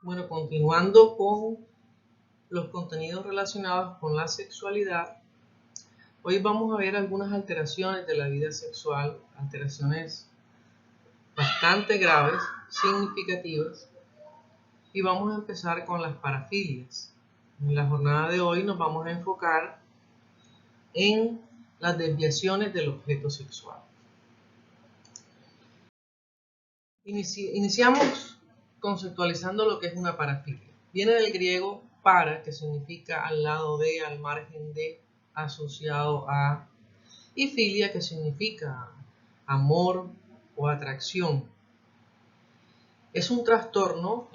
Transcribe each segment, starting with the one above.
Bueno, continuando con los contenidos relacionados con la sexualidad, hoy vamos a ver algunas alteraciones de la vida sexual, alteraciones bastante graves, significativas, y vamos a empezar con las parafilias. En la jornada de hoy nos vamos a enfocar en las desviaciones del objeto sexual. Iniciamos conceptualizando lo que es una parafilia. Viene del griego para, que significa al lado de, al margen de, asociado a, y filia, que significa amor o atracción. Es un trastorno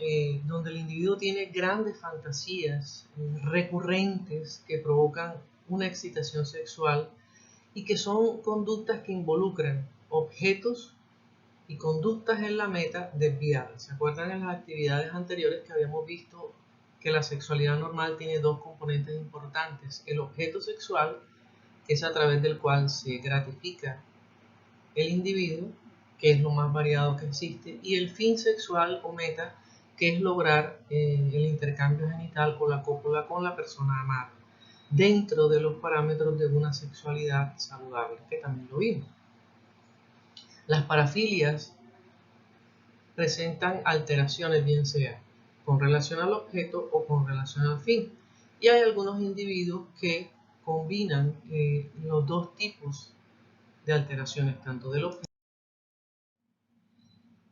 donde el individuo tiene grandes fantasías recurrentes que provocan una excitación sexual y que son conductas que involucran objetos y conductas en la meta desviadas. ¿Se acuerdan en las actividades anteriores que habíamos visto que la sexualidad normal tiene dos componentes importantes? El objeto sexual, que es a través del cual se gratifica el individuo, que es lo más variado que existe, y el fin sexual o meta, que es lograr el intercambio genital o la cópula con la persona amada, dentro de los parámetros de una sexualidad saludable, que también lo vimos. Las parafilias presentan alteraciones, bien sea con relación al objeto o con relación al fin. Y hay algunos individuos que combinan los dos tipos de alteraciones, tanto del objeto.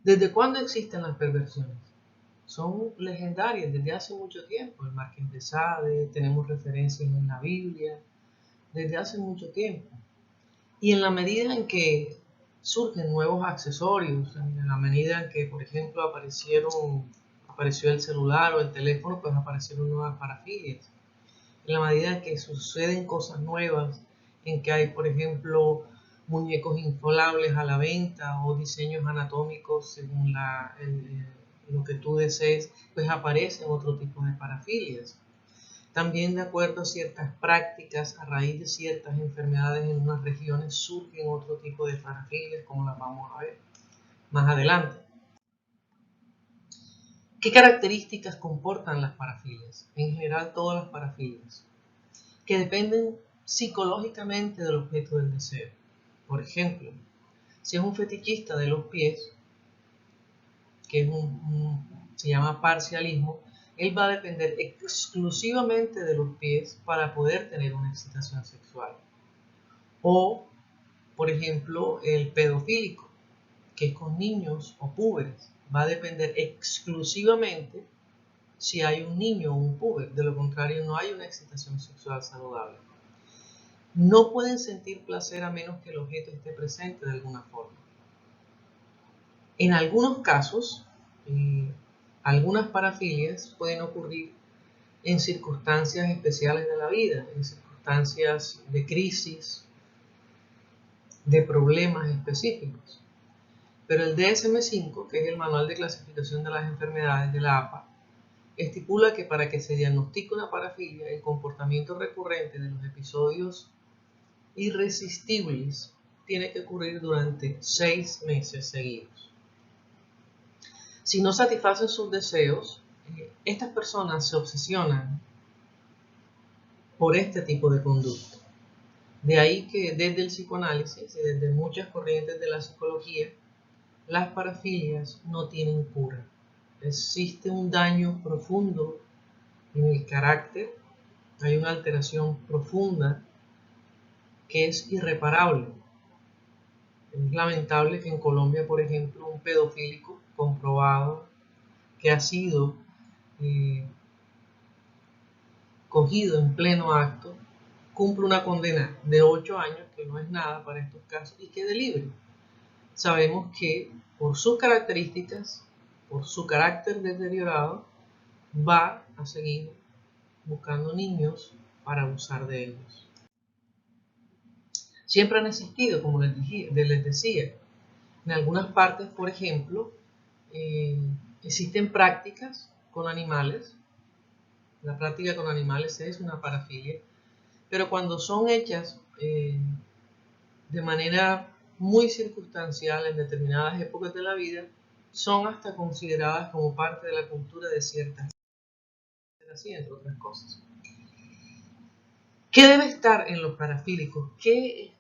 ¿Desde cuándo existen las perversiones? Son legendarias desde hace mucho tiempo. El Marqués de Sade, tenemos referencias en la Biblia, desde hace mucho tiempo. Y en la medida en que surgen nuevos accesorios, en la medida en que, por ejemplo, apareció el celular o el teléfono, pues aparecieron nuevas parafilias. En la medida en que suceden cosas nuevas, en que hay, por ejemplo, muñecos inflables a la venta o diseños anatómicos según lo que tú desees, pues aparecen otro tipo de parafilias. También de acuerdo a ciertas prácticas, a raíz de ciertas enfermedades en unas regiones, surgen otro tipo de parafilias, como las vamos a ver más adelante. ¿Qué características comportan las parafilias? En general, todas las parafilias, que dependen psicológicamente del objeto del deseo. Por ejemplo, si es un fetichista de los pies, que se llama parcialismo, él va a depender exclusivamente de los pies para poder tener una excitación sexual. O, por ejemplo, el pedofílico, que es con niños o púberes, va a depender exclusivamente si hay un niño o un púber. De lo contrario, no hay una excitación sexual saludable. No pueden sentir placer a menos que el objeto esté presente de alguna forma. En algunos casos, algunas parafilias pueden ocurrir en circunstancias especiales de la vida, en circunstancias de crisis, de problemas específicos. Pero el DSM-5, que es el Manual de Clasificación de las Enfermedades de la APA, estipula que para que se diagnostique una parafilia, el comportamiento recurrente de los episodios irresistibles tiene que ocurrir durante 6 meses seguidos. Si no satisfacen sus deseos, estas personas se obsesionan por este tipo de conducta. De ahí que desde el psicoanálisis y desde muchas corrientes de la psicología, las parafilias no tienen cura. Existe un daño profundo en el carácter, hay una alteración profunda que es irreparable. Es lamentable que en Colombia, por ejemplo, un pedofílico comprobado que ha sido cogido en pleno acto, cumple una condena de 8 años, que no es nada para estos casos, y quede libre. Sabemos que por sus características, por su carácter deteriorado, va a seguir buscando niños para abusar de ellos. Siempre han existido, como les decía, en algunas partes, por ejemplo, existen prácticas con animales. La práctica con animales es una parafilia, pero cuando son hechas de manera muy circunstancial en determinadas épocas de la vida, son hasta consideradas como parte de la cultura de ciertas, así, entre otras cosas. ¿Qué debe estar en los parafílicos? ¿Qué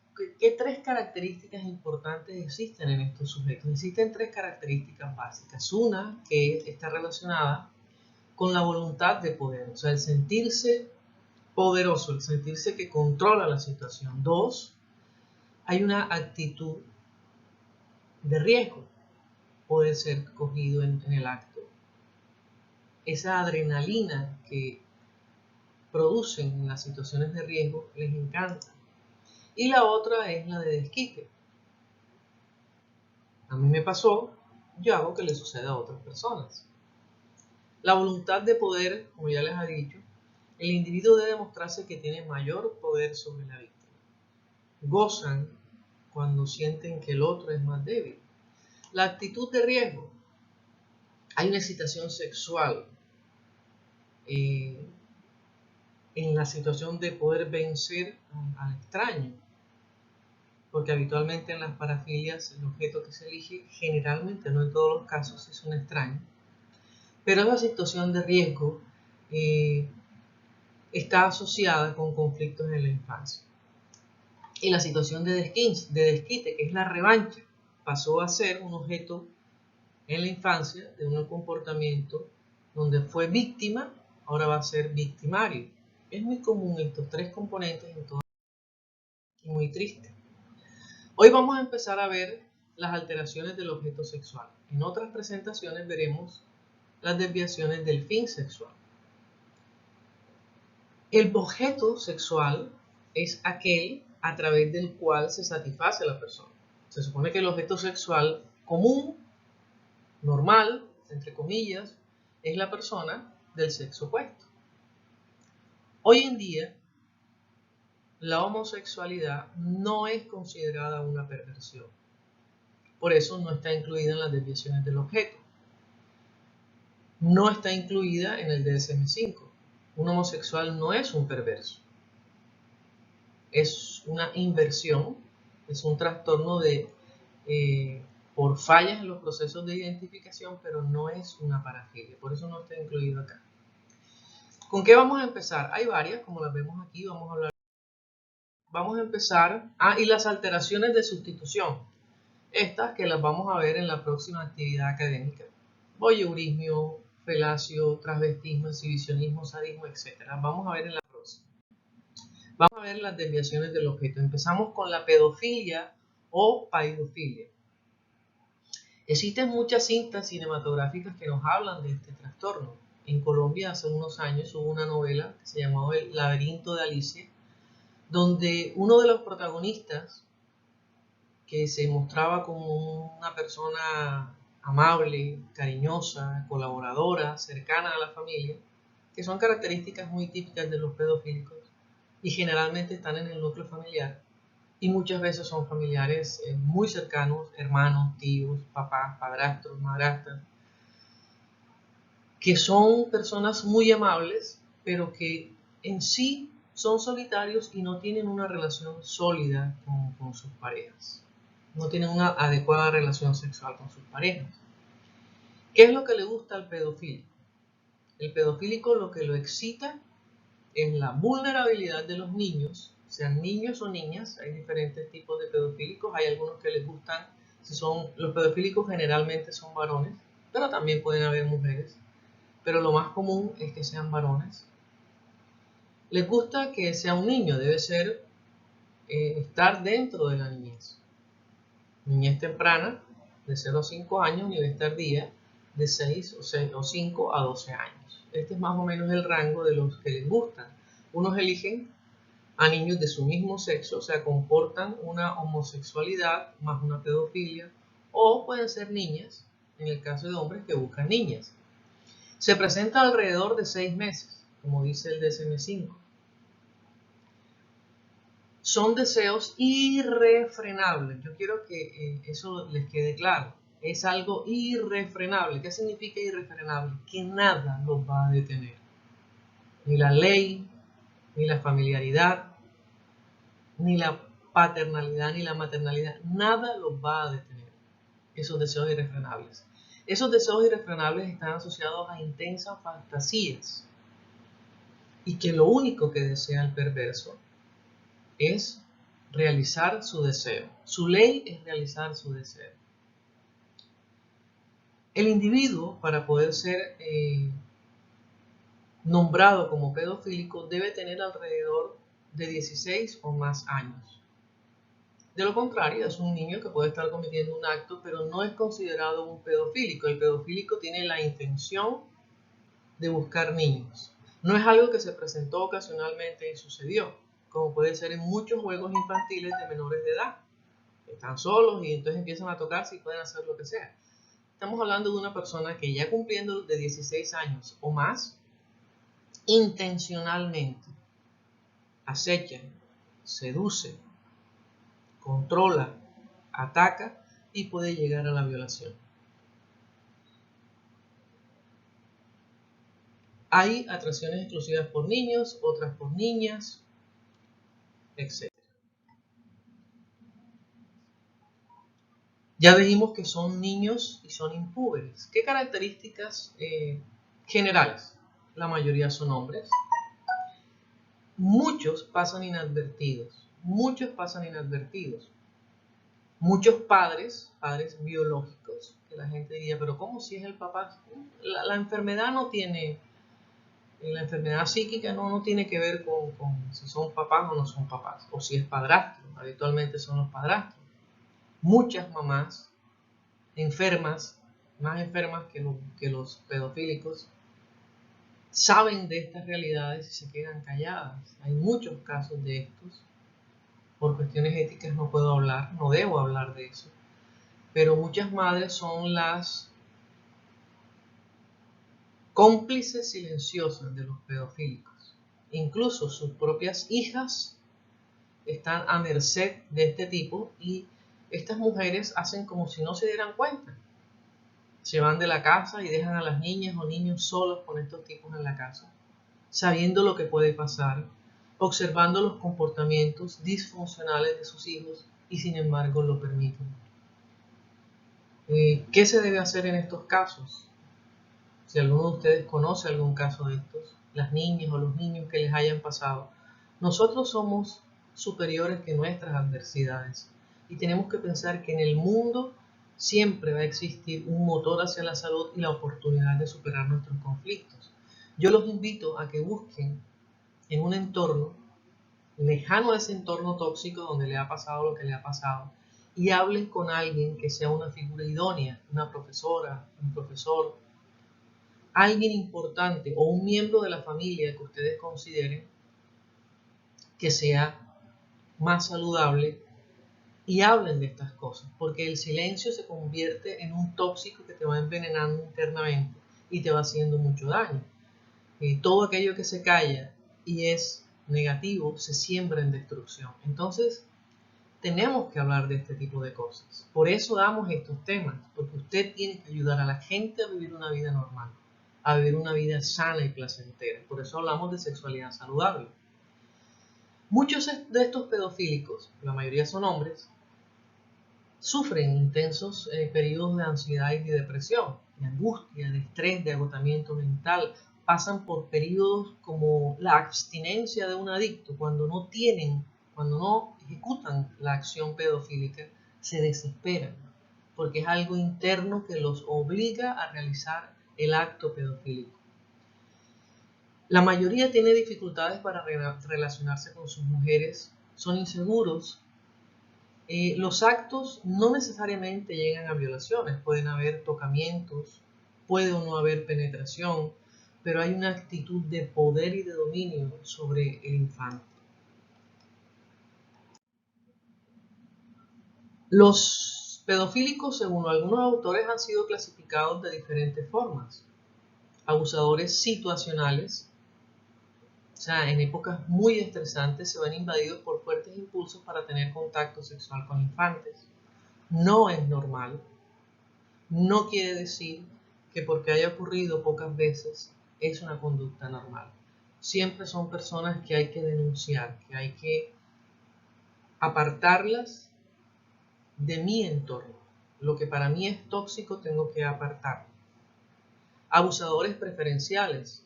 tres características importantes existen en estos sujetos? Existen tres características básicas. Una que está relacionada con la voluntad de poder, o sea, el sentirse poderoso, el sentirse que controla la situación. Dos, hay una actitud de riesgo, puede ser cogido en el acto. Esa adrenalina que producen en las situaciones de riesgo les encanta. Y la otra es la de desquite. A mí me pasó, yo hago que le suceda a otras personas. La voluntad de poder, como ya les he dicho, el individuo debe demostrarse que tiene mayor poder sobre la víctima. Gozan cuando sienten que el otro es más débil. La actitud de riesgo. Hay una excitación sexual en la situación de poder vencer al extraño. Porque habitualmente en las parafilias el objeto que se elige, generalmente, no en todos los casos, es un extraño. Pero esa situación de riesgo está asociada con conflictos en la infancia. Y la situación de desquite, que es la revancha, pasó a ser un objeto en la infancia de un comportamiento donde fue víctima, ahora va a ser victimario. Es muy común estos tres componentes en todo y muy triste. Hoy vamos a empezar a ver las alteraciones del objeto sexual. En otras presentaciones veremos las desviaciones del fin sexual. El objeto sexual es aquel a través del cual se satisface a la persona. Se supone que el objeto sexual común, normal, entre comillas, es la persona del sexo opuesto. Hoy en día, la homosexualidad no es considerada una perversión. Por eso no está incluida en las desviaciones del objeto. No está incluida en el DSM-5. Un homosexual no es un perverso. Es una inversión, es un trastorno por fallas en los procesos de identificación, pero no es una parafilia. Por eso no está incluido acá. ¿Con qué vamos a empezar? Hay varias, como las vemos aquí. Vamos a empezar. Y las alteraciones de sustitución. Estas que las vamos a ver en la próxima actividad académica. Voyeurismo, felacio, transvestismo, exhibicionismo, sadismo, etc. Vamos a ver en la próxima. Vamos a ver las desviaciones del objeto. Empezamos con la pedofilia o paidofilia. Existen muchas cintas cinematográficas que nos hablan de este trastorno. En Colombia hace unos años hubo una novela que se llamaba El laberinto de Alicia, donde uno de los protagonistas, que se mostraba como una persona amable, cariñosa, colaboradora, cercana a la familia, que son características muy típicas de los pedofílicos y generalmente están en el núcleo familiar y muchas veces son familiares muy cercanos, hermanos, tíos, papás, padrastros, madrastras, que son personas muy amables, pero que en sí son solitarios y no tienen una relación sólida con sus parejas. No tienen una adecuada relación sexual con sus parejas. ¿Qué es lo que le gusta al pedofílico? El pedofílico lo que lo excita es la vulnerabilidad de los niños, sean niños o niñas. Hay diferentes tipos de pedofílicos. Hay algunos que les gustan, los pedofílicos generalmente son varones, pero también pueden haber mujeres. Pero lo más común es que sean varones. Les gusta que sea un niño, debe ser estar dentro de la niñez. Niñez temprana, de 0 a 5 años, niñez tardía, de 6 o 5 a 12 años. Este es más o menos el rango de los que les gustan. Unos eligen a niños de su mismo sexo, o sea, comportan una homosexualidad más una pedofilia, o pueden ser niñas, en el caso de hombres que buscan niñas. Se presenta alrededor de 6 meses, como dice el DSM-5. Son deseos irrefrenables. Yo quiero que eso les quede claro. Es algo irrefrenable. ¿Qué significa irrefrenable? Que nada los va a detener. Ni la ley, ni la familiaridad, ni la paternalidad, ni la maternalidad. Nada los va a detener. Esos deseos irrefrenables. Esos deseos irrefrenables están asociados a intensas fantasías y que lo único que desea el perverso es realizar su deseo. Su ley es realizar su deseo. El individuo, para poder ser nombrado como pedofílico, debe tener alrededor de 16 o más años. De lo contrario, es un niño que puede estar cometiendo un acto, pero no es considerado un pedofílico. El pedofílico tiene la intención de buscar niños. No es algo que se presentó ocasionalmente y sucedió, como puede ser en muchos juegos infantiles de menores de edad. Están solos y entonces empiezan a tocarse y pueden hacer lo que sea. Estamos hablando de una persona que ya cumpliendo de 16 años o más, intencionalmente acecha, seduce, controla, ataca y puede llegar a la violación. Hay atracciones exclusivas por niños, otras por niñas, etc. Ya dijimos que son niños y son impúberes. ¿Qué características generales? La mayoría son hombres. Muchos pasan inadvertidos. Muchos padres biológicos, que la gente diría, pero ¿cómo si es el papá? La enfermedad no tiene, la enfermedad psíquica no tiene que ver con si son papás o no son papás, o si es padrastro, habitualmente son los padrastros. Muchas mamás enfermas, más enfermas que los pedofílicos, saben de estas realidades y se quedan calladas. Hay muchos casos de estos. Por cuestiones éticas no puedo hablar, no debo hablar de eso. Pero muchas madres son las cómplices silenciosas de los pedofílicos. Incluso sus propias hijas están a merced de este tipo y estas mujeres hacen como si no se dieran cuenta. Se van de la casa y dejan a las niñas o niños solos con estos tipos en la casa, sabiendo lo que puede pasar, observando los comportamientos disfuncionales de sus hijos y sin embargo lo permiten. ¿Qué se debe hacer en estos casos? Si alguno de ustedes conoce algún caso de estos, las niñas o los niños que les hayan pasado, nosotros somos superiores que nuestras adversidades y tenemos que pensar que en el mundo siempre va a existir un motor hacia la salud y la oportunidad de superar nuestros conflictos. Yo los invito a que busquen en un entorno lejano a ese entorno tóxico donde le ha pasado lo que le ha pasado y hablen con alguien que sea una figura idónea, una profesora, un profesor, alguien importante o un miembro de la familia que ustedes consideren que sea más saludable y hablen de estas cosas, porque el silencio se convierte en un tóxico que te va envenenando internamente y te va haciendo mucho daño. Todo aquello que se calla y es negativo se siembra en destrucción. Entonces, tenemos que hablar de este tipo de cosas. Por eso damos estos temas, porque usted tiene que ayudar a la gente a vivir una vida normal, a vivir una vida sana y placentera. Por eso hablamos de sexualidad saludable. Muchos de estos pedofílicos, la mayoría son hombres, sufren intensos periodos de ansiedad y de depresión, de angustia, de estrés, de agotamiento mental. Pasan por periodos como la abstinencia de un adicto, cuando no ejecutan la acción pedofílica, se desesperan, porque es algo interno que los obliga a realizar el acto pedofílico. La mayoría tiene dificultades para relacionarse con sus mujeres, son inseguros. Los actos no necesariamente llegan a violaciones, pueden haber tocamientos, puede o no haber penetración, pero hay una actitud de poder y de dominio sobre el infante. Los pedofílicos, según algunos autores, han sido clasificados de diferentes formas. Abusadores situacionales, o sea, en épocas muy estresantes se ven invadidos por fuertes impulsos para tener contacto sexual con infantes. No es normal. No quiere decir que porque haya ocurrido pocas veces es una conducta normal. Siempre son personas que hay que denunciar, que hay que apartarlas de mi entorno. Lo que para mí es tóxico tengo que apartar. Abusadores preferenciales.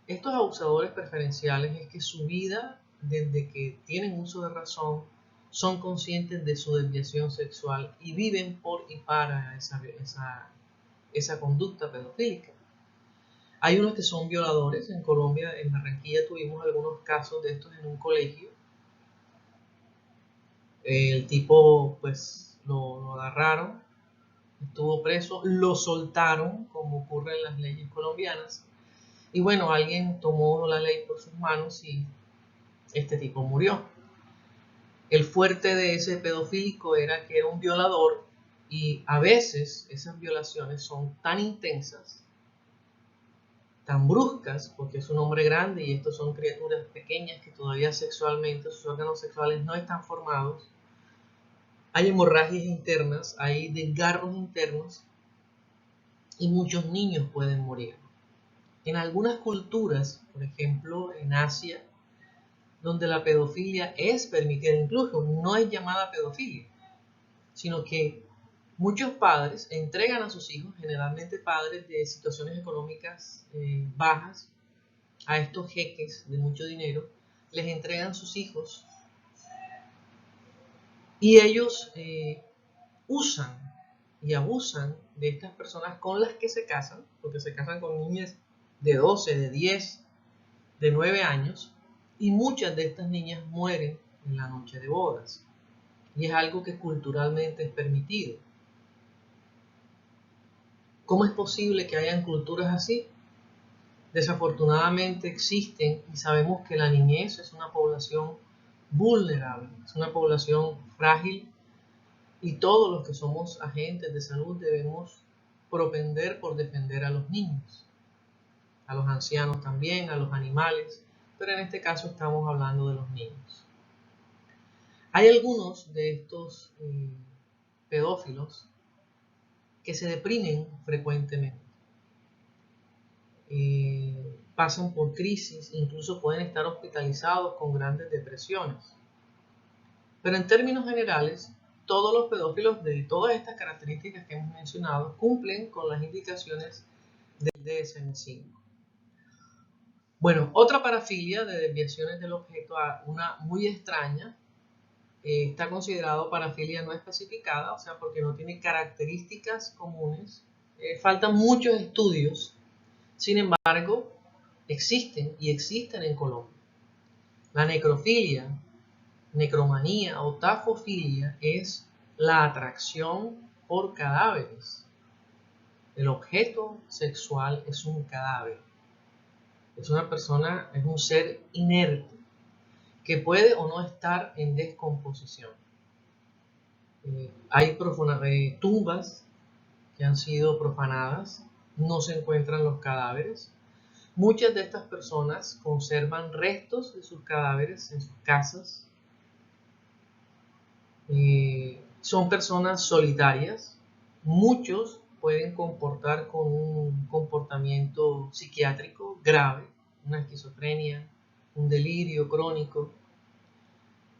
Estos abusadores preferenciales es que su vida, desde que tienen uso de razón, son conscientes de su desviación sexual y viven por y para esa conducta pedofílica. Hay unos que son violadores. En Colombia, en Barranquilla, tuvimos algunos casos de estos en un colegio. El tipo, pues, lo agarraron, estuvo preso, lo soltaron, como ocurre en las leyes colombianas. Y bueno, alguien tomó la ley por sus manos y este tipo murió. El fuerte de ese pedofílico era que era un violador y a veces esas violaciones son tan intensas, tan bruscas, porque es un hombre grande y estos son criaturas pequeñas que todavía sexualmente sus órganos sexuales no están formados. Hay hemorragias internas, hay desgarros internos y muchos niños pueden morir. En algunas culturas, por ejemplo en Asia, donde la pedofilia es permitida, incluso no es llamada pedofilia, sino que muchos padres entregan a sus hijos, generalmente padres de situaciones económicas bajas, a estos jeques de mucho dinero, les entregan sus hijos y ellos usan y abusan de estas personas con las que se casan, porque se casan con niñas de 12, de 10, de 9 años, y muchas de estas niñas mueren en la noche de bodas. Y es algo que culturalmente es permitido. ¿Cómo es posible que hayan culturas así? Desafortunadamente existen y sabemos que la niñez es una población vulnerable, es una población frágil y todos los que somos agentes de salud debemos propender por defender a los niños, a los ancianos también, a los animales, pero en este caso estamos hablando de los niños. Hay algunos de estos pedófilos que se deprimen frecuentemente, pasan por crisis, incluso pueden estar hospitalizados con grandes depresiones. Pero en términos generales, todos los pedófilos de todas estas características que hemos mencionado cumplen con las indicaciones del DSM-5. Bueno, otra parafilia de desviaciones del objeto, una muy extraña, está considerado parafilia no especificada, o sea, porque no tiene características comunes. Faltan muchos estudios, sin embargo, existen y existen en Colombia. La necrofilia, necromanía o tafofilia es la atracción por cadáveres. El objeto sexual es un cadáver. Es una persona, es un ser inerte que puede o no estar en descomposición. Hay tumbas que han sido profanadas, no se encuentran los cadáveres. Muchas de estas personas conservan restos de sus cadáveres en sus casas. Son personas solitarias. Muchos pueden comportar con un comportamiento psiquiátrico grave, una esquizofrenia, un delirio crónico.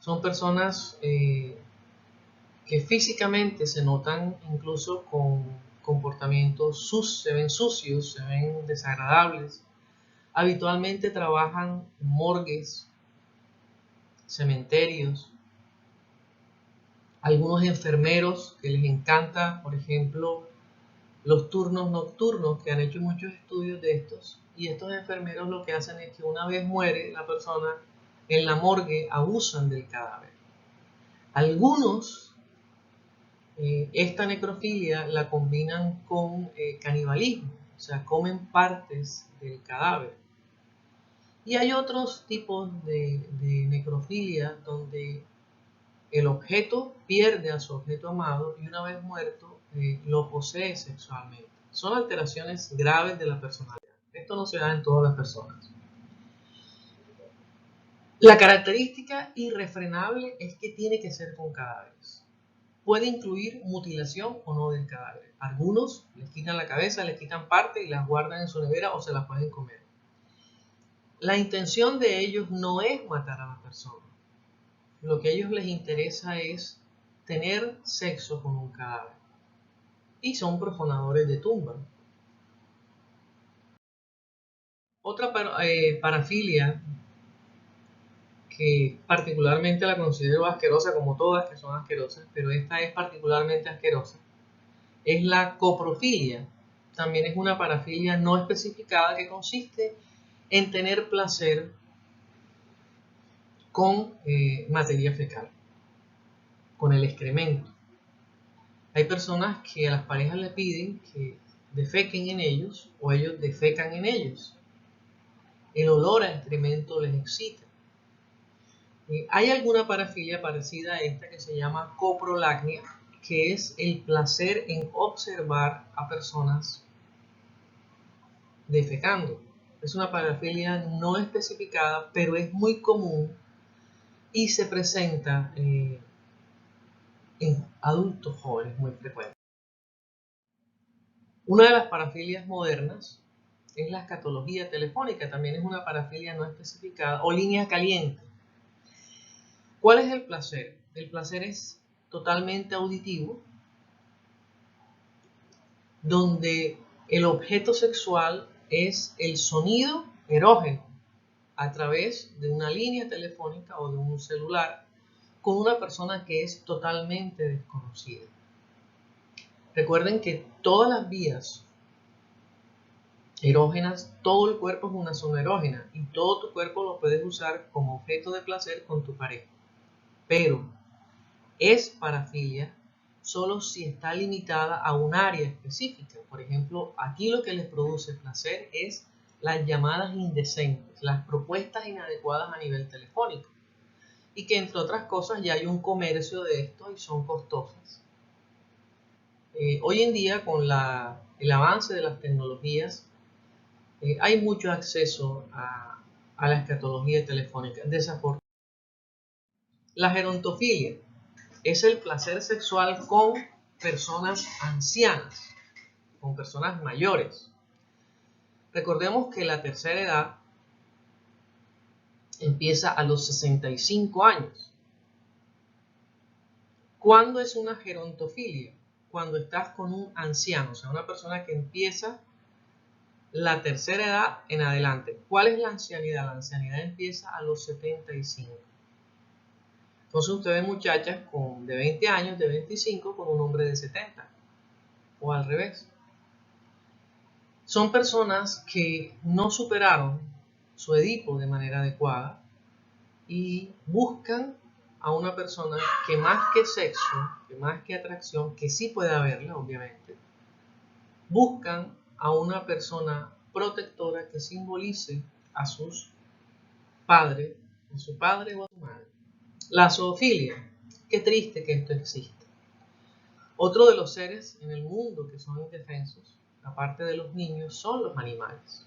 Son personas que físicamente se notan incluso con comportamientos se ven sucios, se ven desagradables. Habitualmente trabajan en morgues, cementerios. Algunos enfermeros que les encanta, por ejemplo, los turnos nocturnos, que han hecho muchos estudios de estos, y estos enfermeros lo que hacen es que una vez muere la persona, en la morgue abusan del cadáver. Algunos esta necrofilia la combinan con canibalismo, o sea, comen partes del cadáver. Y hay otros tipos de necrofilia donde el objeto pierde a su objeto amado y una vez muerto lo posee sexualmente. Son alteraciones graves de la personalidad. Esto no se da en todas las personas. La característica irrefrenable es que tiene que ser con cadáveres. Puede incluir mutilación o no del cadáver. Algunos les quitan la cabeza, les quitan parte y las guardan en su nevera o se las pueden comer. La intención de ellos no es matar a la persona. Lo que a ellos les interesa es tener sexo con un cadáver y son profanadores de tumba. Otra parafilia que particularmente la considero asquerosa, como todas que son asquerosas, pero esta es particularmente asquerosa, es la coprofilia. También es una parafilia no especificada que consiste en tener placer con materia fecal, con el excremento. Hay personas que a las parejas le piden que defequen en ellos o ellos defecan en ellos. El olor a excremento les excita. Hay alguna parafilia parecida a esta que se llama coprolagnia, que es el placer en observar a personas defecando. Es una parafilia no especificada, pero es muy común y se presenta en adultos jóvenes muy frecuente. Una de las parafilias modernas es la escatología telefónica, también es una parafilia no especificada o línea caliente. ¿Cuál es el placer? El placer es totalmente auditivo, donde el objeto sexual es el sonido erógeno a través de una línea telefónica o de un celular con una persona que es totalmente desconocida. Recuerden que todas las vías erógenas, todo el cuerpo es una zona erógena y todo tu cuerpo lo puedes usar como objeto de placer con tu pareja. Pero es parafilia solo si está limitada a un área específica. Por ejemplo, aquí lo que les produce placer es las llamadas indecentes, las propuestas inadecuadas a nivel telefónico. Y que entre otras cosas ya hay un comercio de esto y son costosas. Hoy en día con el avance de las tecnologías hay mucho acceso a la escatología telefónica. Desafortunadamente. La gerontofilia es el placer sexual con personas ancianas, con personas mayores. Recordemos que la tercera edad empieza a los 65 años. ¿Cuándo es una gerontofilia? Cuando estás con un anciano, o sea, una persona que empieza la tercera edad en adelante. ¿Cuál es la ancianidad? La ancianidad empieza a los 75. Entonces usted ve muchachas de 20 años, de 25, con un hombre de 70. O al revés. Son personas que no superaron su Edipo de manera adecuada y buscan a una persona que más que sexo, que más que atracción, que sí puede haberla obviamente, buscan a una persona protectora que simbolice a sus padres, a su padre o a su madre. La zoofilia, qué triste que esto existe. Otro de los seres en el mundo que son indefensos, aparte de los niños, son los animales.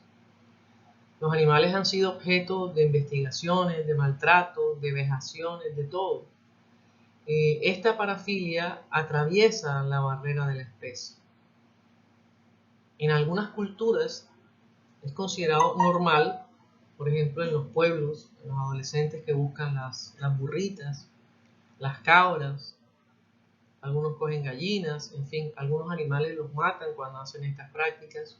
Los animales han sido objeto de investigaciones, de maltratos, de vejaciones, de todo. Esta parafilia atraviesa la barrera de la especie. En algunas culturas es considerado normal, por ejemplo en los pueblos, en los adolescentes que buscan las burritas, las cabras, algunos cogen gallinas, en fin, algunos animales los matan cuando hacen estas prácticas.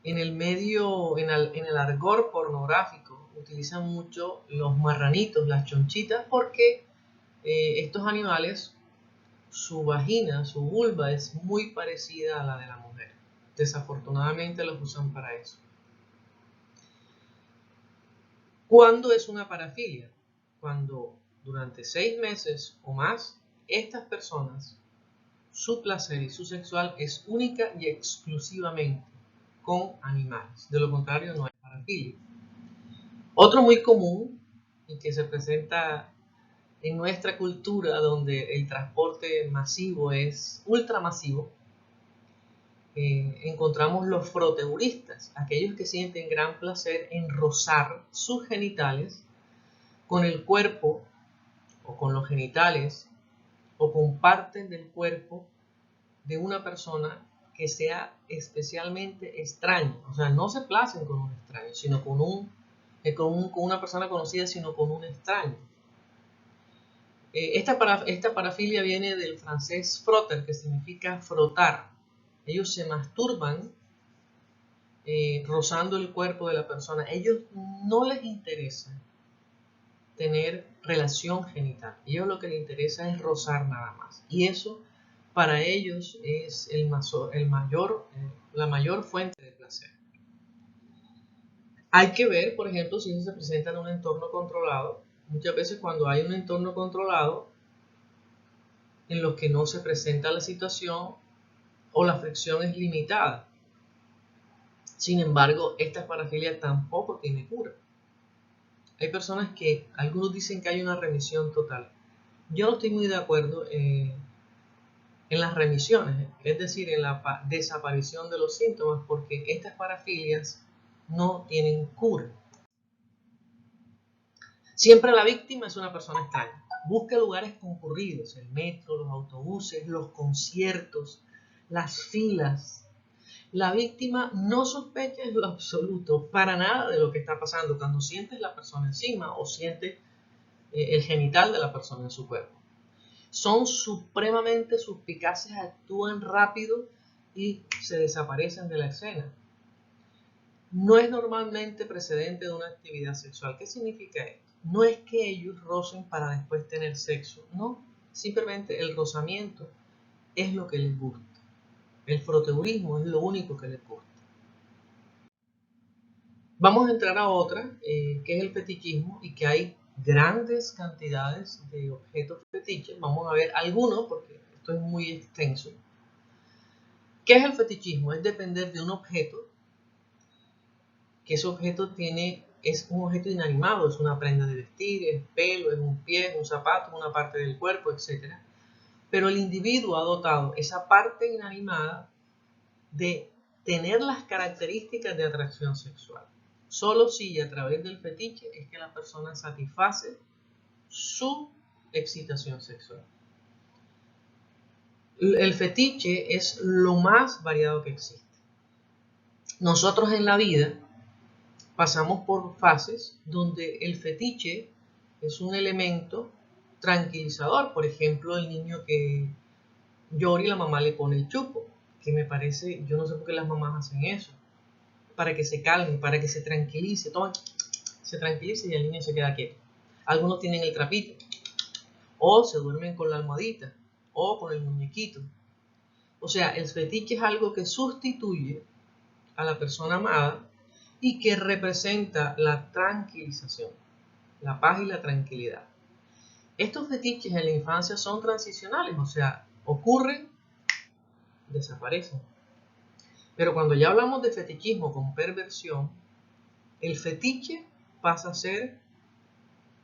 En el medio, en el argot pornográfico, utilizan mucho los marranitos, las chonchitas, porque estos animales, su vagina, su vulva es muy parecida a la de la mujer. Desafortunadamente los usan para eso. ¿Cuándo es una parafilia? Cuando durante 6 meses o más, estas personas, su placer y su sexual es única y exclusivamente con animales. De lo contrario, no hay parafilia. Otro muy común y que se presenta en nuestra cultura, donde el transporte masivo es ultramasivo, encontramos los froteuristas, aquellos que sienten gran placer en rozar sus genitales con el cuerpo o con los genitales o con partes del cuerpo de una persona que sea especialmente extraña. O sea, no se placen con un extraño, sino con una persona conocida, sino con un extraño. Esta parafilia viene del francés frotter, que significa frotar. Ellos se masturban rozando el cuerpo de la persona. Ellos no les interesa tener relación genital. A ellos lo que les interesa es rozar nada más. Y eso para ellos es la mayor fuente de placer. Hay que ver, por ejemplo, si eso se presenta en un entorno controlado. Muchas veces cuando hay un entorno controlado en los que no se presenta la situación o la fricción es limitada. Sin embargo, esta parafilia tampoco tiene cura. Hay personas que, algunos dicen que hay una remisión total. Yo no estoy muy de acuerdo en las remisiones, es decir, en la desaparición de los síntomas, porque estas parafilias no tienen cura. Siempre la víctima es una persona extraña. Busca lugares concurridos, el metro, los autobuses, los conciertos, las filas. La víctima no sospecha en lo absoluto para nada de lo que está pasando cuando sientes la persona encima o siente el genital de la persona en su cuerpo. Son supremamente suspicaces, actúan rápido y se desaparecen de la escena. No es normalmente precedente de una actividad sexual. ¿Qué significa esto? No es que ellos rocen para después tener sexo, no. Simplemente el rozamiento es lo que les gusta. El froteurismo es lo único que les gusta. Vamos a entrar a otra, que es el fetichismo, y que hay grandes cantidades de objetos fetiches. Vamos a ver algunos porque esto es muy extenso. ¿Qué es el fetichismo? Es depender de un objeto, que ese objeto es un objeto inanimado, es una prenda de vestir, es pelo, es un pie, es un zapato, una parte del cuerpo, etc. Pero el individuo ha dotado esa parte inanimada de tener las características de atracción sexual. Solo si a través del fetiche es que la persona satisface su excitación sexual. El fetiche es lo más variado que existe. Nosotros en la vida pasamos por fases donde el fetiche es un elemento tranquilizador. Por ejemplo, el niño que llora y la mamá le pone el chupo, que me parece, yo no sé por qué las mamás hacen eso, para que se calme, para que se tranquilice, se tranquilice y el niño se queda quieto. Algunos tienen el trapito, o se duermen con la almohadita, o con el muñequito. O sea, el fetiche es algo que sustituye a la persona amada y que representa la tranquilización, la paz y la tranquilidad. Estos fetiches en la infancia son transicionales, o sea, ocurren, desaparecen. Pero cuando ya hablamos de fetichismo con perversión, el fetiche pasa a ser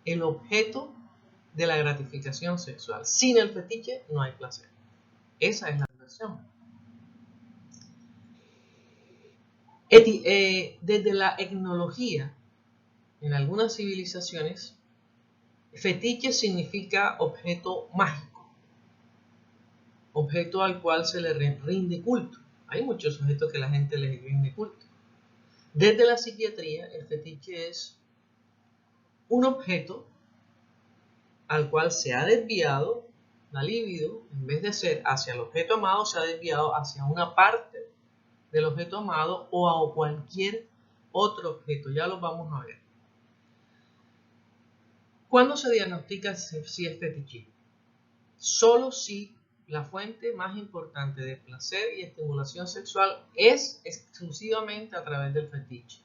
el objeto de la gratificación sexual. Sin el fetiche no hay placer. Esa es la perversión. Desde la etnología, en algunas civilizaciones, fetiche significa objeto mágico, objeto al cual se le rinde culto. Hay muchos objetos que la gente les rinde culto. Desde la psiquiatría, el fetiche es un objeto al cual se ha desviado la libido, en vez de ser hacia el objeto amado, se ha desviado hacia una parte del objeto amado o a cualquier otro objeto. Ya lo vamos a ver. ¿Cuándo se diagnostica si es fetichismo? Solo si la fuente más importante de placer y estimulación sexual es exclusivamente a través del fetiche.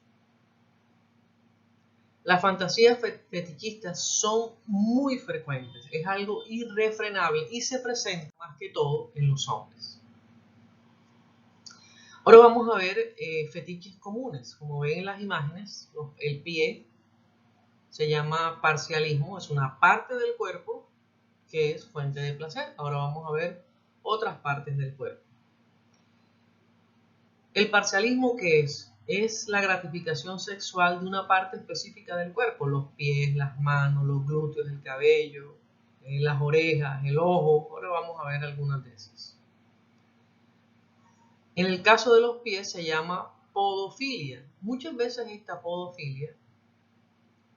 Las fantasías fetichistas son muy frecuentes, es algo irrefrenable y se presenta más que todo en los hombres. Ahora vamos a ver fetiches comunes. Como ven en las imágenes, el pie se llama parcialismo, es una parte del cuerpo que es fuente de placer. Ahora vamos a ver otras partes del cuerpo. ¿El parcialismo qué es? Es la gratificación sexual de una parte específica del cuerpo, los pies, las manos, los glúteos, el cabello, las orejas, el ojo. Ahora vamos a ver algunas de esas. En el caso de los pies se llama podofilia. Muchas veces esta podofilia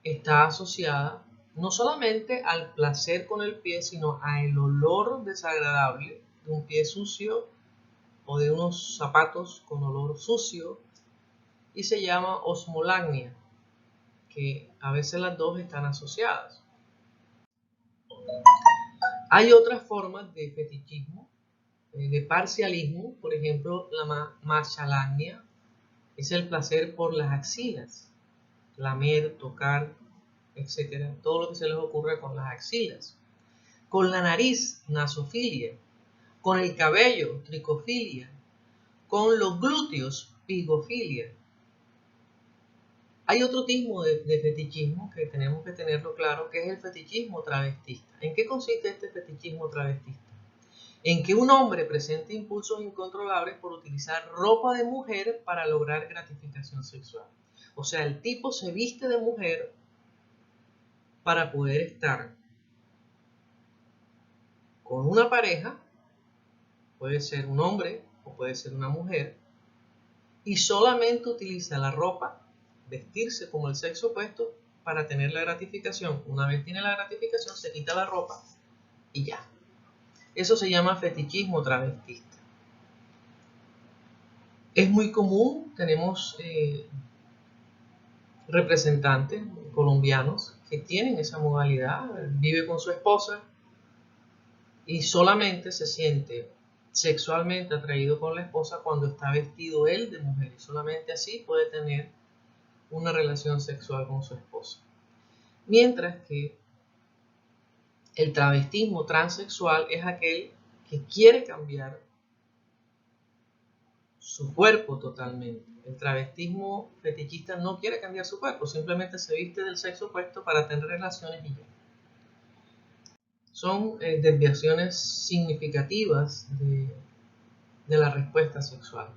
está asociada no solamente al placer con el pie, sino al olor desagradable de un pie sucio o de unos zapatos con olor sucio, y se llama osmolagnia, que a veces las dos están asociadas. Hay otras formas de fetichismo, de parcialismo, por ejemplo, la machalagnia es el placer por las axilas, lamer, tocar, etcétera, todo lo que se les ocurra con las axilas. Con la nariz, nasofilia. Con el cabello, tricofilia. Con los glúteos, pigofilia. Hay otro tipo de fetichismo que tenemos que tenerlo claro, que es el fetichismo travestista. ¿En qué consiste este fetichismo travestista? En que un hombre presente impulsos incontrolables por utilizar ropa de mujer para lograr gratificación sexual. O sea, el tipo se viste de mujer para poder estar con una pareja, puede ser un hombre o puede ser una mujer, y solamente utiliza la ropa, vestirse como el sexo opuesto para tener la gratificación. Una vez tiene la gratificación, se quita la ropa y ya. Eso se llama fetichismo travestista. Es muy común, tenemos representantes colombianos que tienen esa modalidad, vive con su esposa y solamente se siente sexualmente atraído con la esposa cuando está vestido él de mujer, y solamente así puede tener una relación sexual con su esposa. Mientras que el travestismo transexual es aquel que quiere cambiar su cuerpo totalmente. El travestismo fetichista no quiere cambiar su cuerpo, simplemente se viste del sexo opuesto para tener relaciones y ya. Son desviaciones significativas de la respuesta sexual.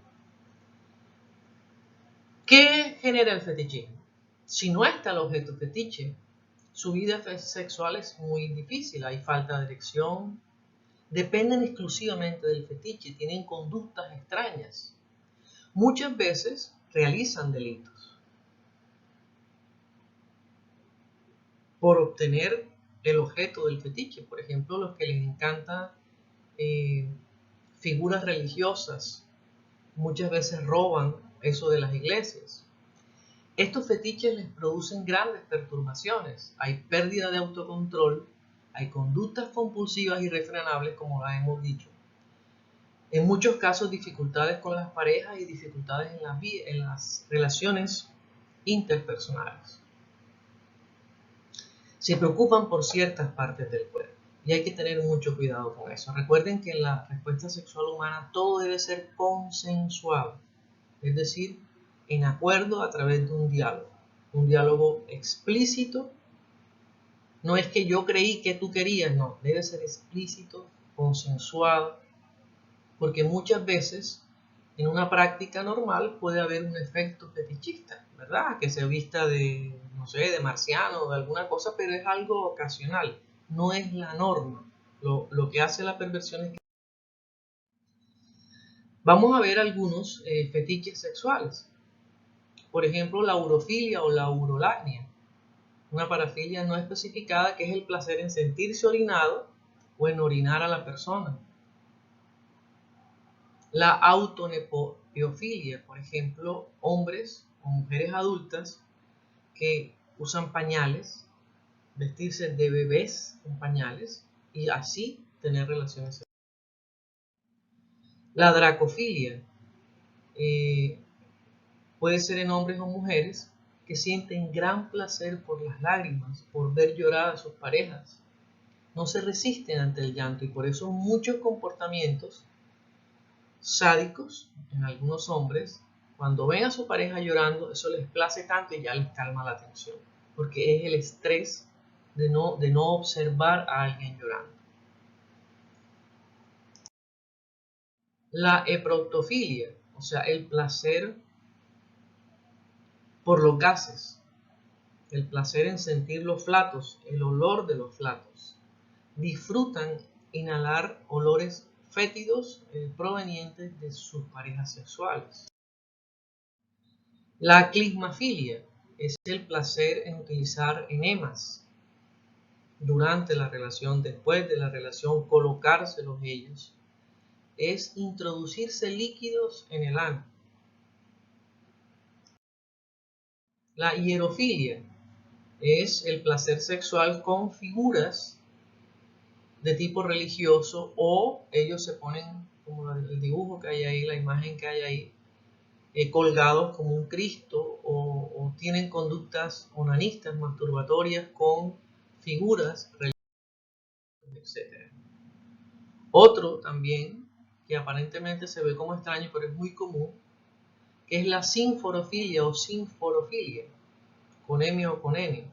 ¿Qué genera el fetichismo? Si no está el objeto fetiche, su vida sexual es muy difícil, hay falta de erección, dependen exclusivamente del fetiche, tienen conductas extrañas. Muchas veces realizan delitos por obtener el objeto del fetiche. Por ejemplo, los que les encantan figuras religiosas, muchas veces roban eso de las iglesias. Estos fetiches les producen grandes perturbaciones. Hay pérdida de autocontrol, hay conductas compulsivas irrefrenables, como las hemos dicho. En muchos casos, dificultades con las parejas y dificultades en las relaciones interpersonales. Se preocupan por ciertas partes del cuerpo y hay que tener mucho cuidado con eso. Recuerden que en la respuesta sexual humana todo debe ser consensuado, es decir, en acuerdo a través de un diálogo explícito. No es que yo creí que tú querías, no, debe ser explícito, consensuado, porque muchas veces en una práctica normal puede haber un efecto fetichista, ¿verdad? Que se vista de, no sé, de marciano o de alguna cosa, pero es algo ocasional, no es la norma. Lo que hace la perversión es que... Vamos a ver algunos fetiches sexuales. Por ejemplo, la urofilia o la urolagnia, una parafilia no especificada que es el placer en sentirse orinado o en orinar a la persona. La autonepoiofilia, por ejemplo, hombres o mujeres adultas que usan pañales, vestirse de bebés con pañales y así tener relaciones sexuales. La dracofilia puede ser en hombres o mujeres que sienten gran placer por las lágrimas, por ver llorar a sus parejas. No se resisten ante el llanto y por eso muchos comportamientos sádicos en algunos hombres, cuando ven a su pareja llorando, eso les place tanto y ya les calma la tensión, porque es el estrés de no observar a alguien llorando. La eproctofilia, o sea, el placer por los gases, el placer en sentir los flatos, el olor de los flatos. Disfrutan inhalar olores fétidos provenientes de sus parejas sexuales. La clismafilia es el placer en utilizar enemas, durante la relación, después de la relación, colocárselos ellos, es introducirse líquidos en el ano. La hierofilia es el placer sexual con figuras de tipo religioso, o ellos se ponen, como el dibujo que hay ahí, la imagen que hay ahí, colgados como un Cristo, o tienen conductas onanistas, masturbatorias con figuras religiosas, etc. Otro también, que aparentemente se ve como extraño, pero es muy común, que es la sinforofilia o sinforofilia, con M o con N.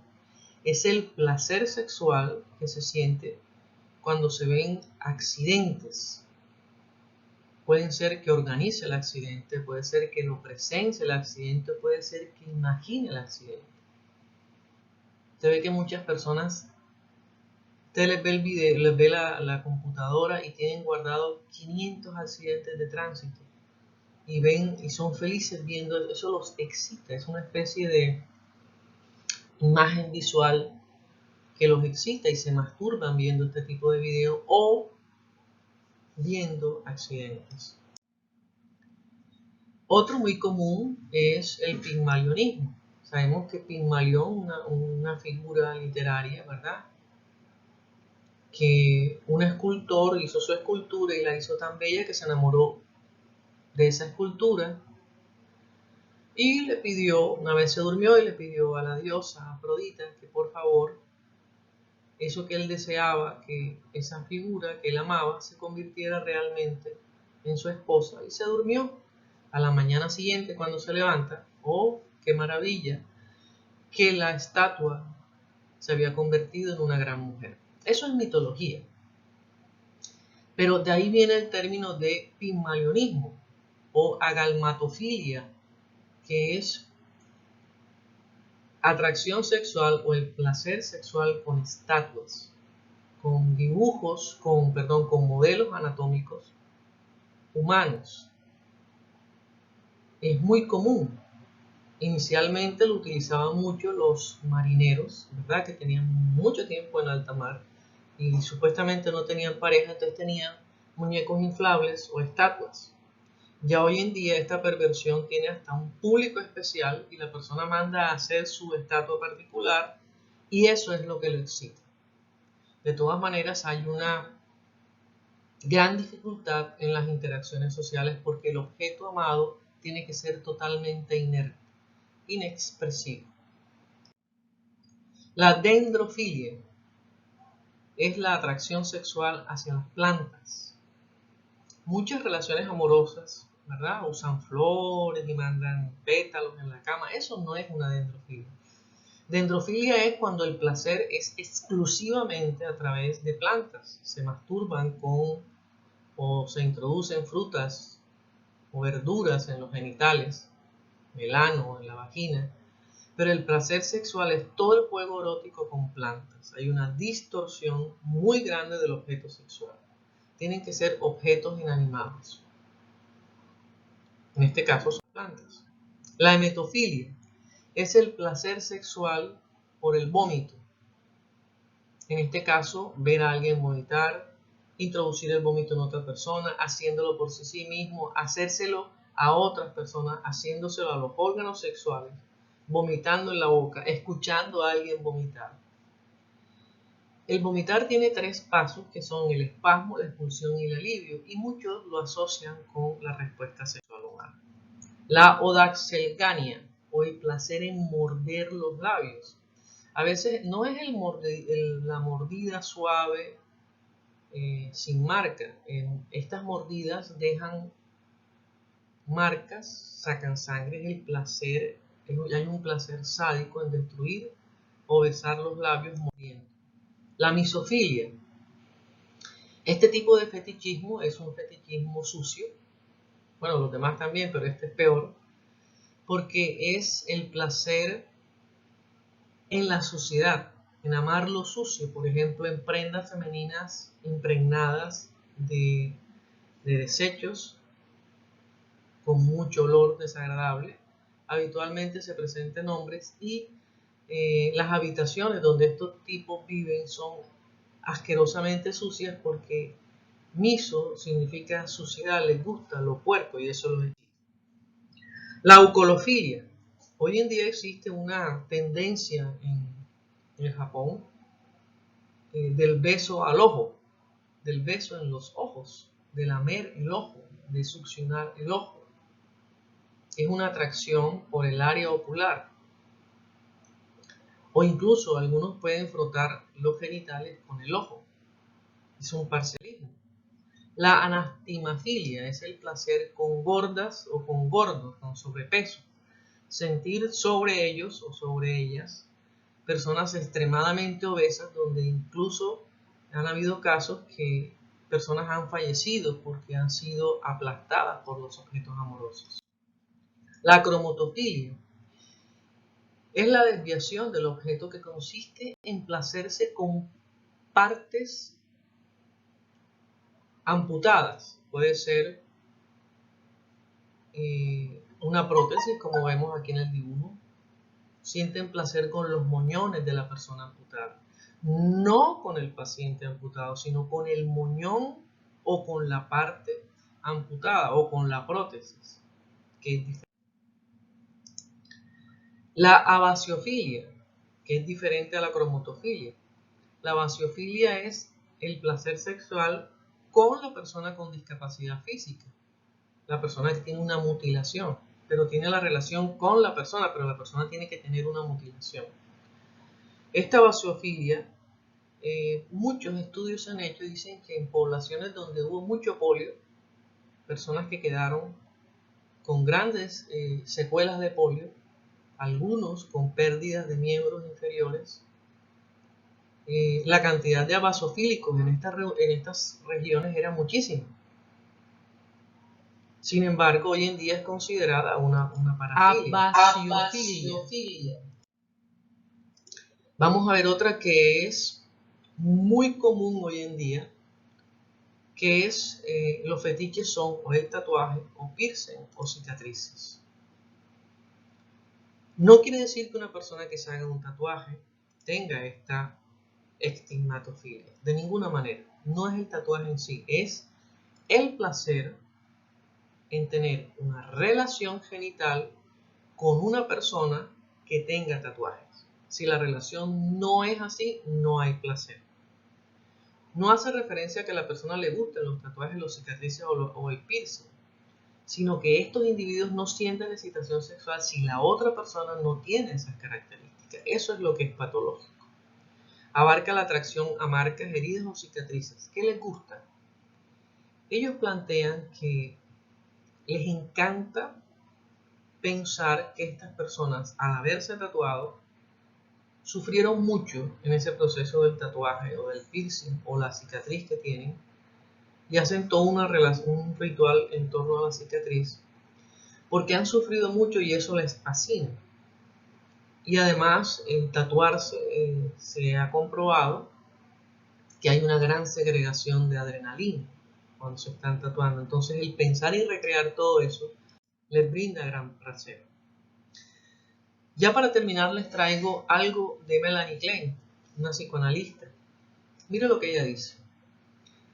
Es el placer sexual que se siente cuando se ven accidentes. Pueden ser que organice el accidente, puede ser que lo presencie el accidente, puede ser que imagine el accidente. Usted ve que muchas personas, usted les ve el video, les ve la computadora y tienen guardados 500 accidentes de tránsito. Y ven y son felices viendo eso, los excita, es una especie de imagen visual que los excita y se masturban viendo este tipo de video o viendo accidentes. Otro muy común es el pigmalionismo. Sabemos que Pigmalión, una figura literaria, ¿verdad? Que un escultor hizo su escultura y la hizo tan bella que se enamoró de esa escultura y le pidió, una vez se durmió y le pidió a la diosa Afrodita que por favor, eso que él deseaba, que esa figura que él amaba se convirtiera realmente en su esposa, y se durmió. A la mañana siguiente, cuando se levanta, ¡oh, qué maravilla!, que la estatua se había convertido en una gran mujer. Eso es mitología. Pero de ahí viene el término de pigmalionismo o agalmatofilia, que es atracción sexual o el placer sexual con estatuas, con dibujos, con modelos anatómicos humanos. Es muy común. Inicialmente lo utilizaban mucho los marineros, ¿verdad? Que tenían mucho tiempo en alta mar y supuestamente no tenían pareja, entonces tenían muñecos inflables o estatuas. Ya hoy en día esta perversión tiene hasta un público especial y la persona manda a hacer su estatua particular y eso es lo que lo excita. De todas maneras, hay una gran dificultad en las interacciones sociales porque el objeto amado tiene que ser totalmente inerte, inexpresivo. La dendrofilia es la atracción sexual hacia las plantas. Muchas relaciones amorosas, ¿verdad?, usan flores y mandan pétalos en la cama. Eso no es una dendrofilia. Dendrofilia es cuando el placer es exclusivamente a través de plantas. Se masturban con o se introducen frutas o verduras en los genitales, en el ano, en la vagina. Pero el placer sexual es todo el juego erótico con plantas. Hay una distorsión muy grande del objeto sexual. Tienen que ser objetos inanimados. En este caso son plantas. La emetofilia es el placer sexual por el vómito. En este caso, ver a alguien vomitar, introducir el vómito en otra persona, haciéndolo por sí mismo, hacérselo a otras personas, haciéndoselo a los órganos sexuales, vomitando en la boca, escuchando a alguien vomitar. El vomitar tiene 3 pasos que son el espasmo, la expulsión y el alivio, y muchos lo asocian con la respuesta sexual humana. La odaxelgania o el placer en morder los labios. A veces no es la mordida suave sin marca. Estas mordidas dejan marcas, sacan sangre, es el placer, hay un placer sádico en destruir o besar los labios mordiendo. La misofilia. Este tipo de fetichismo es un fetichismo sucio. Bueno, los demás también, pero este es peor, porque es el placer en la suciedad, en amar lo sucio, por ejemplo, en prendas femeninas impregnadas de desechos con mucho olor desagradable. Habitualmente se presentan hombres y Las habitaciones donde estos tipos viven son asquerosamente sucias porque miso significa suciedad, les gusta lo puerco y eso lo es. La aucolofilia. Hoy en día existe una tendencia en Japón del beso al ojo, del beso en los ojos, de lamer el ojo, de succionar el ojo. Es una atracción por el área ocular. O incluso algunos pueden frotar los genitales con el ojo. Es un parcialismo. La anastimafilia es el placer con gordas o con gordos, con sobrepeso. Sentir sobre ellos o sobre ellas personas extremadamente obesas, donde incluso han habido casos que personas han fallecido porque han sido aplastadas por los objetos amorosos. La cromotofilia es la desviación del objeto que consiste en placerse con partes amputadas. Puede ser una prótesis, como vemos aquí en el dibujo. Sienten placer con los moñones de la persona amputada. No con el paciente amputado, sino con el moñón o con la parte amputada o con la prótesis, que es diferente. La abasiofilia, que es diferente a la cromotofilia. La abasiofilia es el placer sexual con la persona con discapacidad física, la persona que tiene una mutilación, pero tiene la relación con la persona, pero la persona tiene que tener una mutilación. Esta basiofilia, muchos estudios se han hecho y dicen que en poblaciones donde hubo mucho polio, personas que quedaron con grandes secuelas de polio, algunos con pérdidas de miembros inferiores, la cantidad de abasofílicos en estas regiones era muchísima. Sin embargo, hoy en día es considerada una parafilia. Abasiofilia. Vamos a ver otra que es muy común hoy en día, que es los fetiches son o el tatuaje o piercing o cicatrices. No quiere decir que una persona que se haga un tatuaje tenga esta estigmatofilia, de ninguna manera. No es el tatuaje en sí, es el placer en tener una relación genital con una persona que tenga tatuajes. Si la relación no es así, no hay placer. No hace referencia a que a la persona le gusten los tatuajes, los cicatrices o el piercing, sino que estos individuos no sienten excitación sexual si la otra persona no tiene esas características. Eso es lo que es patológico. Abarca la atracción a marcas, heridas o cicatrices. ¿Qué les gusta? Ellos plantean que les encanta pensar que estas personas, al haberse tatuado, sufrieron mucho en ese proceso del tatuaje o del piercing o la cicatriz que tienen y hacen toda un ritual en torno a la cicatriz porque han sufrido mucho y eso les fascina. Y además, en tatuarse se ha comprobado que hay una gran segregación de adrenalina cuando se están tatuando. Entonces, el pensar y recrear todo eso les brinda gran placer. Ya para terminar, les traigo algo de Melanie Klein, una psicoanalista. Mire lo que ella dice.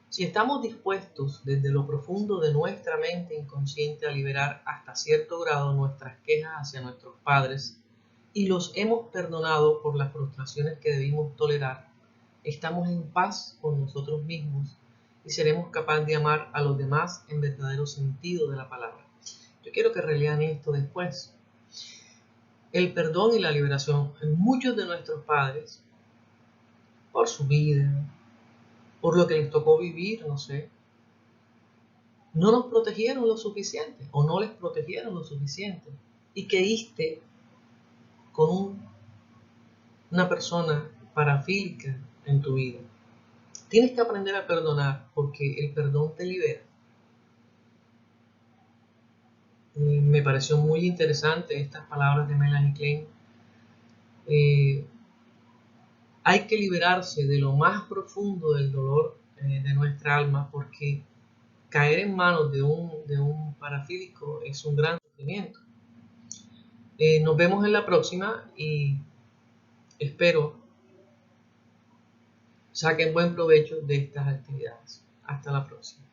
Si estamos dispuestos desde lo profundo de nuestra mente inconsciente a liberar hasta cierto grado nuestras quejas hacia nuestros padres y los hemos perdonado por las frustraciones que debimos tolerar, estamos en paz con nosotros mismos y seremos capaces de amar a los demás en verdadero sentido de la palabra. Yo quiero que relean esto después. El perdón y la liberación en muchos de nuestros padres, por su vida, por lo que les tocó vivir, no sé, no nos protegieron lo suficiente o no les protegieron lo suficiente y caíste con una persona parafílica en tu vida. Tienes que aprender a perdonar porque el perdón te libera. Me pareció muy interesante estas palabras de Melanie Klein. Hay que liberarse de lo más profundo del dolor de nuestra alma porque caer en manos de un parafílico es un gran sufrimiento. Nos vemos en la próxima y Espero saquen buen provecho de estas actividades. Hasta la próxima.